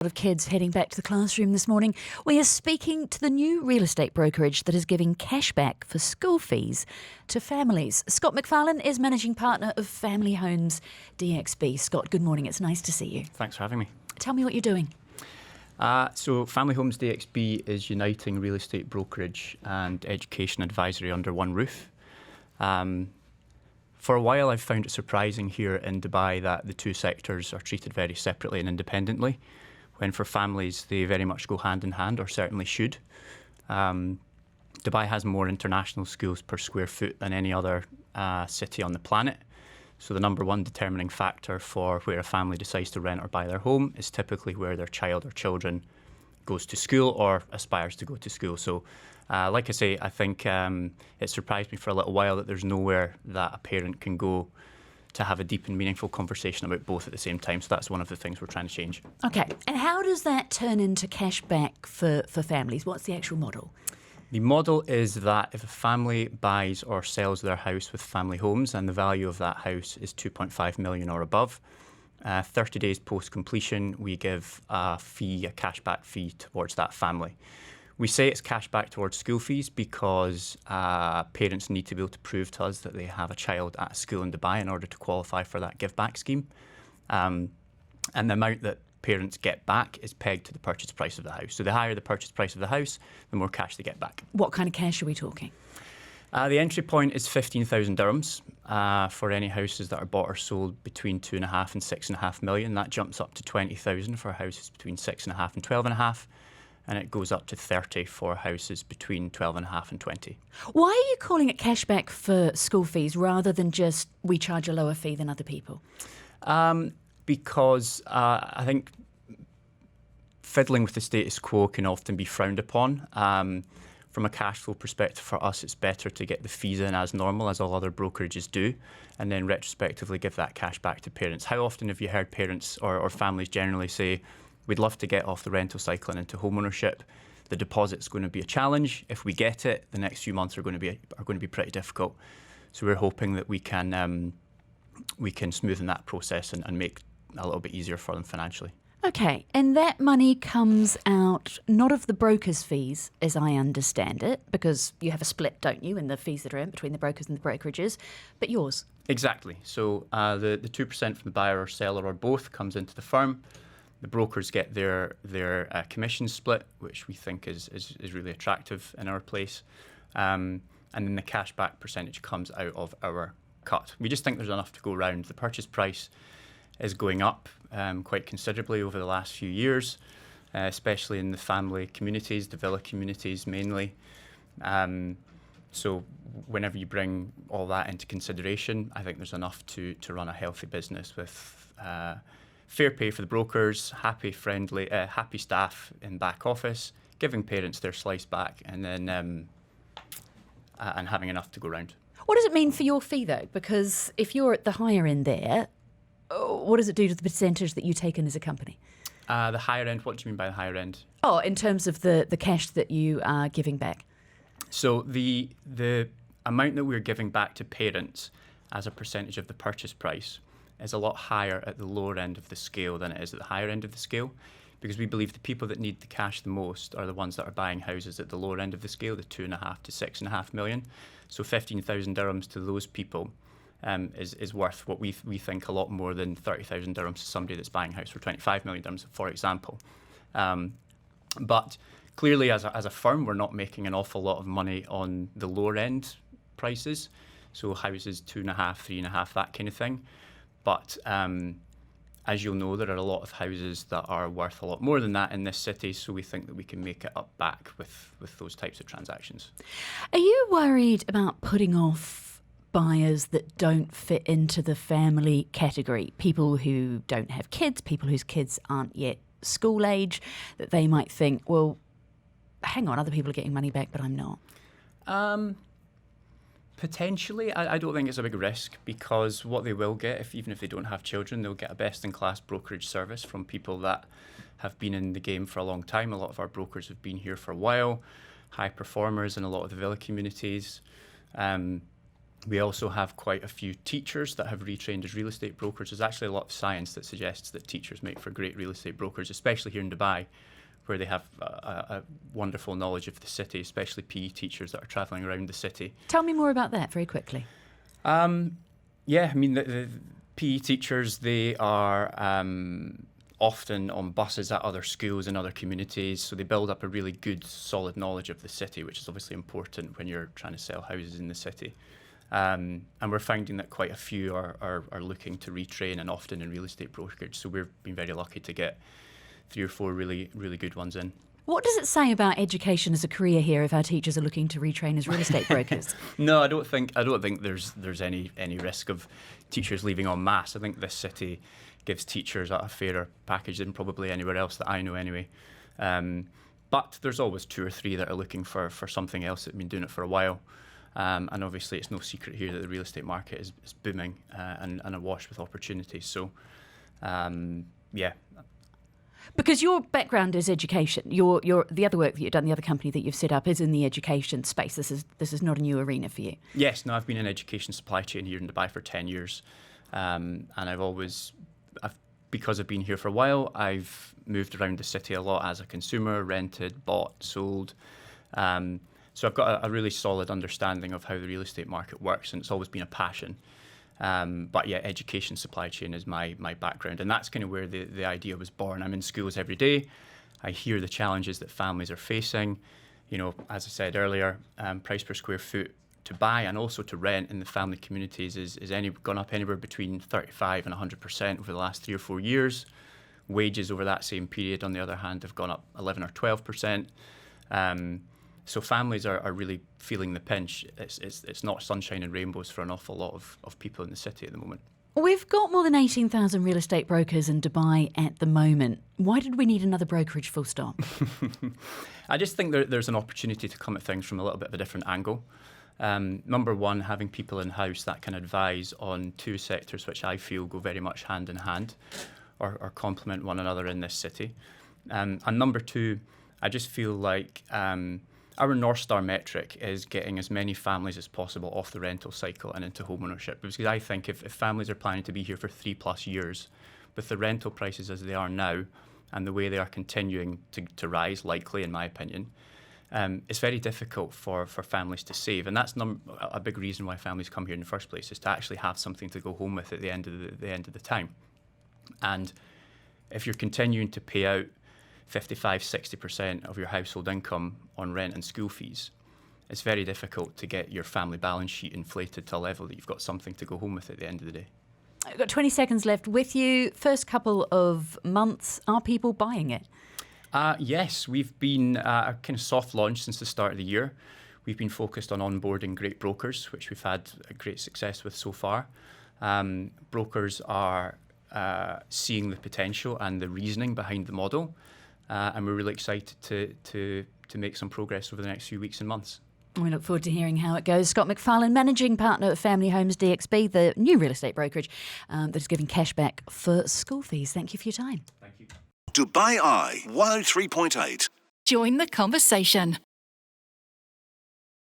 Of kids heading back to the classroom this morning. We are speaking to the new real estate brokerage that is giving cash back for school fees to families. Scott Macfarlane is managing partner of Homes DXB. Scott, good morning. It's nice to see you. Thanks for having me. Tell me what you're doing. So Homes DXB is uniting real estate brokerage and education advisory under one roof. For a while I've found it surprising here in Dubai that the two sectors are treated very separately and independently, when for families they very much go hand in hand, or certainly should. Dubai has more international schools per square foot than any other city on the planet. So the number one determining factor for where a family decides to rent or buy their home is typically where their child or children goes to school or aspires to go to school. So like I say, I think it surprised me for a little while that there's nowhere that a parent can go to have a deep and meaningful conversation about both at the same time. So that's one of the things we're trying to change. Okay, and how does that turn into cash back for families? What's the actual model? The model is that if a family buys or sells their house with Family Homes and the value of that house is 2.5 million or above, 30 days post-completion, we give a cashback fee towards that family. We say it's cash back towards school fees because parents need to be able to prove to us that they have a child at a school in Dubai in order to qualify for that give back scheme. And the amount that parents get back is pegged to the purchase price of the house. So the higher the purchase price of the house, the more cash they get back. What kind of cash are we talking? The entry point is 15,000 dirhams for any houses that are bought or sold between 2.5 and 6.5 million. That jumps up to 20,000 for houses between 6.5 and 12.5. And it goes up to 30 for houses between 12.5 and 20. Why are you calling it cashback for school fees rather than just we charge a lower fee than other people? Because I think fiddling with the status quo can often be frowned upon. From a cash flow perspective, for us, it's better to get the fees in as normal, as all other brokerages do, and then retrospectively give that cash back to parents. How often have you heard parents or families generally say, we'd love to get off the rental cycle and into home ownership. The deposit's going to be a challenge. If we get it, the next few months are going to be pretty difficult. So we're hoping that we can smoothen that process and make it a little bit easier for them financially. Okay, and that money comes out not of the broker's fees, as I understand it, because you have a split, don't you, in the fees that are in between the brokers and the brokerages, but yours. Exactly. So the 2% from the buyer or seller or both comes into the firm. The brokers get their commission split, which we think is really attractive in our place. And then the cashback percentage comes out of our cut. We just think there's enough to go around. The purchase price is going up quite considerably over the last few years, especially in the family communities, the villa communities mainly. So whenever you bring all that into consideration, I think there's enough to run a healthy business with fair pay for the brokers, happy staff in back office, giving parents their slice back, and then and having enough to go around. What does it mean for your fee though? Because if you're at the higher end there, what does it do to the percentage that you take in as a company? The higher end, what do you mean by the higher end? Oh, in terms of the cash that you are giving back. So the amount that we're giving back to parents as a percentage of the purchase price is a lot higher at the lower end of the scale than it is at the higher end of the scale, because we believe the people that need the cash the most are the ones that are buying houses at the lower end of the scale, the 2.5 to 6.5 million. So 15,000 dirhams to those people is worth what we think a lot more than 30,000 dirhams to somebody that's buying a house for 25 million dirhams, for example. But clearly, as a firm, we're not making an awful lot of money on the lower end prices. So houses 2.5, 3.5, that kind of thing. But as you'll know, there are a lot of houses that are worth a lot more than that in this city, so we think that we can make it up back with those types of transactions. Are you worried about putting off buyers that don't fit into the family category? People who don't have kids, people whose kids aren't yet school age, that they might think, well, hang on, other people are getting money back, but I'm not. Potentially, I don't think it's a big risk, because what they will get, even if they don't have children, they'll get a best-in-class brokerage service from people that have been in the game for a long time. A lot of our brokers have been here for a while, high performers in a lot of the villa communities. We also have quite a few teachers that have retrained as real estate brokers. There's actually a lot of science that suggests that teachers make for great real estate brokers, especially here in Dubai, where they have a wonderful knowledge of the city, especially PE teachers that are travelling around the city. Tell me more about that very quickly. Yeah, I mean, the PE teachers, they are often on buses at other schools and other communities, so they build up a really good, solid knowledge of the city, which is obviously important when you're trying to sell houses in the city. And we're finding that quite a few are looking to retrain, and often in real estate brokerage. So we've been very lucky to get 3 or 4 really, really good ones in. What does it say about education as a career here if our teachers are looking to retrain as real estate brokers? No, I don't think there's any risk of teachers leaving en masse. I think this city gives teachers a fairer package than probably anywhere else that I know anyway. But there's always 2 or 3 that are looking for something else that have been doing it for a while. And obviously it's no secret here that the real estate market is booming and awash with opportunities. So, yeah. Because your background is education. Your the other work that you've done, the other company that you've set up, is in the education space. This is not a new arena for you. Yes, no, I've been in education supply chain here in Dubai for 10 years. And because I've been here for a while, I've moved around the city a lot as a consumer, rented, bought, sold. So I've got a really solid understanding of how the real estate market works, and it's always been a passion. But yeah, education supply chain is my background, and that's kind of where the idea was born. I'm in schools every day. I hear the challenges that families are facing. You know, as I said earlier, price per square foot to buy and also to rent in the family communities is gone up anywhere between 35 and 100% over the last 3 or 4 years. Wages over that same period, on the other hand, have gone up 11 or 12%. So families are really feeling the pinch. It's not sunshine and rainbows for an awful lot of people in the city at the moment. We've got more than 18,000 real estate brokers in Dubai at the moment. Why did we need another brokerage, full stop? I just think there's an opportunity to come at things from a little bit of a different angle. Number one, having people in-house that can advise on 2 sectors which I feel go very much hand in hand or complement one another in this city. And number 2, I just feel like our North Star metric is getting as many families as possible off the rental cycle and into home ownership. Because I think if families are planning to be here for 3+ years, with the rental prices as they are now and the way they are continuing to rise, likely in my opinion, it's very difficult for families to save. And that's a big reason why families come here in the first place, is to actually have something to go home with at the end of the time. And if you're continuing to pay out 55-60% of your household income on rent and school fees, it's very difficult to get your family balance sheet inflated to a level that you've got something to go home with at the end of the day. I've got 20 seconds left with you. First couple of months, are people buying it? Yes, we've been a kind of soft launch since the start of the year. We've been focused on onboarding great brokers, which we've had a great success with so far. Brokers are seeing the potential and the reasoning behind the model. And we're really excited to make some progress over the next few weeks and months. We look forward to hearing how it goes. Scott Macfarlane, Managing Partner of Family Homes DXB, the new real estate brokerage that is giving cash back for school fees. Thank you for your time. Thank you. Dubai Eye 103.8. Join the conversation.